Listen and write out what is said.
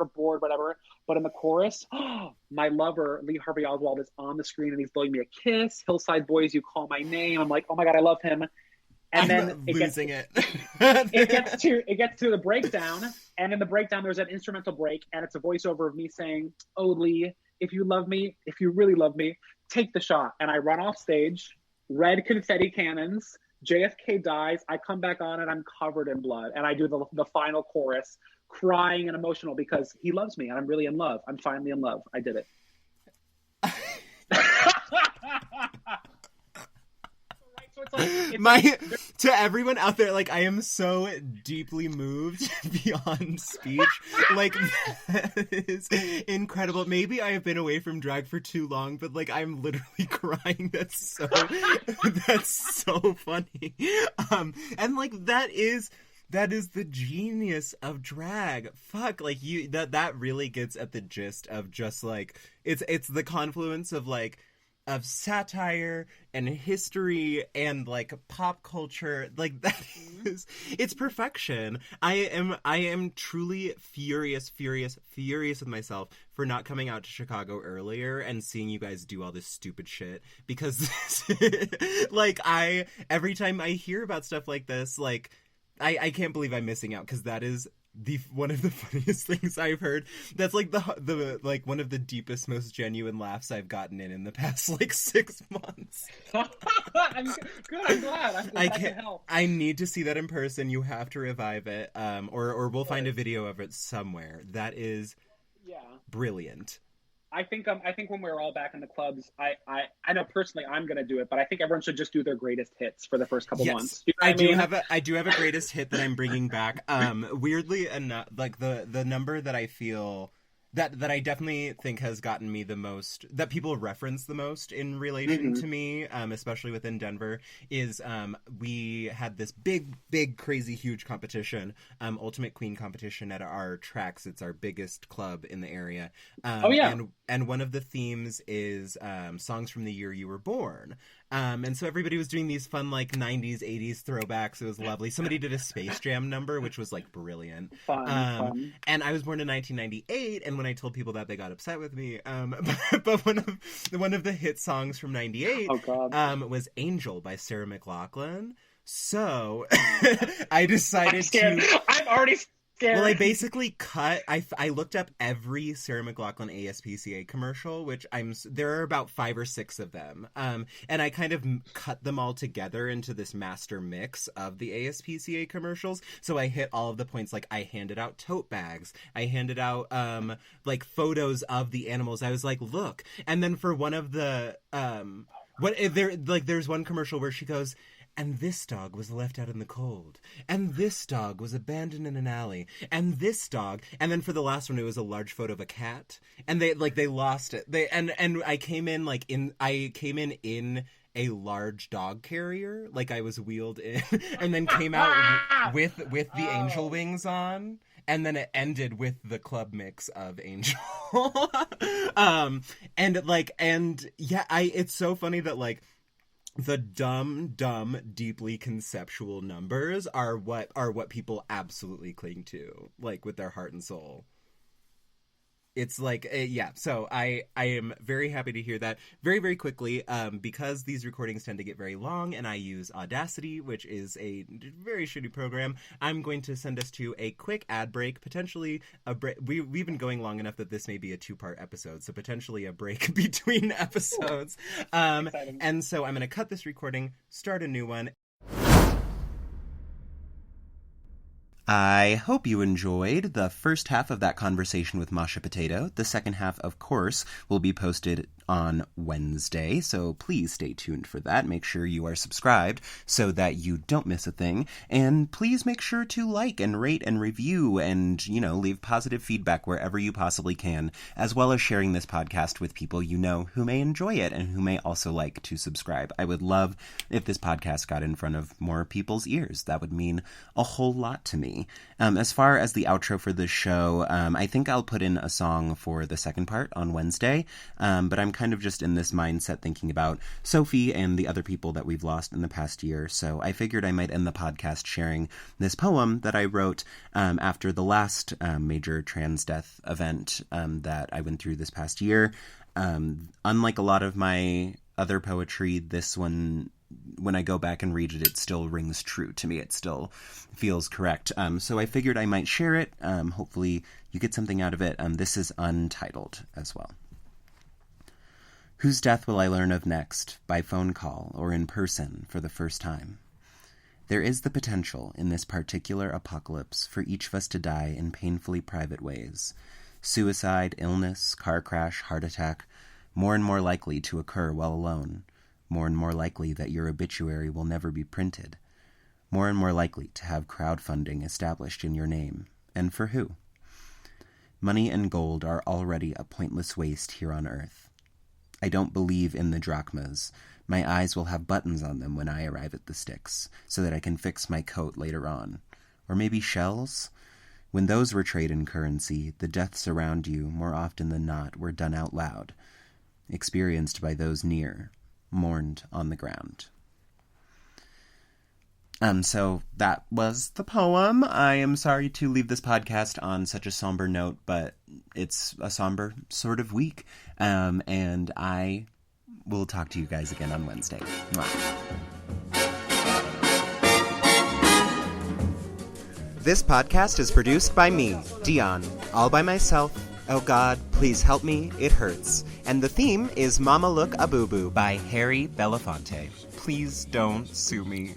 bored, whatever. But in the chorus, my lover, Lee Harvey Oswald, is on the screen and he's blowing me a kiss. Hillside Boys, You Call My Name. I'm like, oh my God, I love him. And then I'm losing it. It gets to the breakdown, and in the breakdown there's an instrumental break, and it's a voiceover of me saying, "Oh Lee, if you love me, if you really love me, take the shot." And I run off stage, red confetti cannons, JFK dies. I come back on and I'm covered in blood, and I do the final chorus, crying and emotional because he loves me, and I'm really in love. I'm finally in love. I did it. To everyone out there, like, I am so deeply moved beyond speech. Like, that is incredible. Maybe I have been away from drag for too long, but like, I'm literally crying. That's so funny. And like, that is the genius of drag. Fuck, like, that really gets at the gist of just like, it's the confluence of like, of satire and history and like pop culture. Like, that is, it's perfection. I am truly furious with myself for not coming out to Chicago earlier and seeing you guys do all this stupid shit, because like, every time I hear about stuff like this, like, I can't believe I'm missing out, because that is one of the funniest things I've heard. That's like the like one of the deepest, most genuine laughs I've gotten in the past like 6 months. I'm good. I'm glad. I can help. I need to see that in person. You have to revive it, or we'll find a video of it somewhere. That is, brilliant. I think when we're all back in the clubs, I know personally I'm gonna do it, but I think everyone should just do their greatest hits for the first couple months. You know I do have a greatest hit that I'm bringing back. Weirdly enough, like the number that I feel that I definitely think has gotten me the most, that people reference the most in relation to me, especially within Denver, is we had this big, crazy, huge competition, Ultimate Queen competition at our Tracks. It's our biggest club in the area. And one of the themes is songs from the year you were born. And so everybody was doing these fun, like, 90s, 80s throwbacks. It was lovely. Somebody did a Space Jam number, which was, like, brilliant. Fun. And I was born in 1998, and when I told people that, they got upset with me. But one of the hit songs from 98 was Angel by Sarah McLachlan. So I decided I'm already scared. Well, I basically I looked up every Sarah McLachlan ASPCA commercial, which there are about 5 or 6 of them. And I kind of cut them all together into this master mix of the ASPCA commercials. So I hit all of the points. Like, I handed out tote bags. I handed out, like, photos of the animals. I was like, look. And then for one of the, there's one commercial where she goes, and this dog was left out in the cold. And this dog was abandoned in an alley. And this dog. And then for the last one, it was a large photo of a cat. And they lost it. And I came in in a large dog carrier. Like, I was wheeled in. And then came out with the angel wings on. And then it ended with the club mix of Angel. It's so funny that, like, the dumb, deeply conceptual numbers are what people absolutely cling to, like, with their heart and soul. It's like, so I am very happy to hear that. Very, very quickly, because these recordings tend to get very long and I use Audacity, which is a very shitty program, I'm going to send us to a quick ad break, potentially a break. We've been going long enough that this may be a 2-part episode, so potentially a break between episodes. And so I'm going to cut this recording, start a new one. I hope you enjoyed the first half of that conversation with Masha Potato. The second half, of course, will be posted on Wednesday, so please stay tuned for that. Make sure you are subscribed so that you don't miss a thing. And please make sure to like and rate and review and, leave positive feedback wherever you possibly can, as well as sharing this podcast with people you know who may enjoy it and who may also like to subscribe. I would love if this podcast got in front of more people's ears. That would mean a whole lot to me. As far as the outro for this show, I think I'll put in a song for the second part on Wednesday, but I'm kind of just in this mindset thinking about Sophie and the other people that we've lost in the past year. So I figured I might end the podcast sharing this poem that I wrote after the last major trans death event that I went through this past year. Unlike a lot of my other poetry, this one, when I go back and read it, it still rings true to me. It still feels correct. So I figured I might share it. Hopefully you get something out of it. This is untitled as well. Whose death will I learn of next, by phone call or in person for the first time? There is the potential in this particular apocalypse for each of us to die in painfully private ways. Suicide, illness, car crash, heart attack, more and more likely to occur while alone. More and more likely that your obituary will never be printed. More and more likely to have crowdfunding established in your name. And for who? Money and gold are already a pointless waste here on Earth. I don't believe in the drachmas. My eyes will have buttons on them when I arrive at the sticks, so that I can fix my coat later on. Or maybe shells? When those were traded in currency, the deaths around you, more often than not, were done out loud, experienced by those near, mourned on the ground. So that was the poem. I am sorry to leave this podcast on such a somber note, but it's a somber sort of week. And I will talk to you guys again on Wednesday. Mwah. This podcast is produced by me, Dion, all by myself. Oh God, please help me, it hurts. And the theme is Mama Look a Boo Boo by Harry Belafonte. Please don't sue me.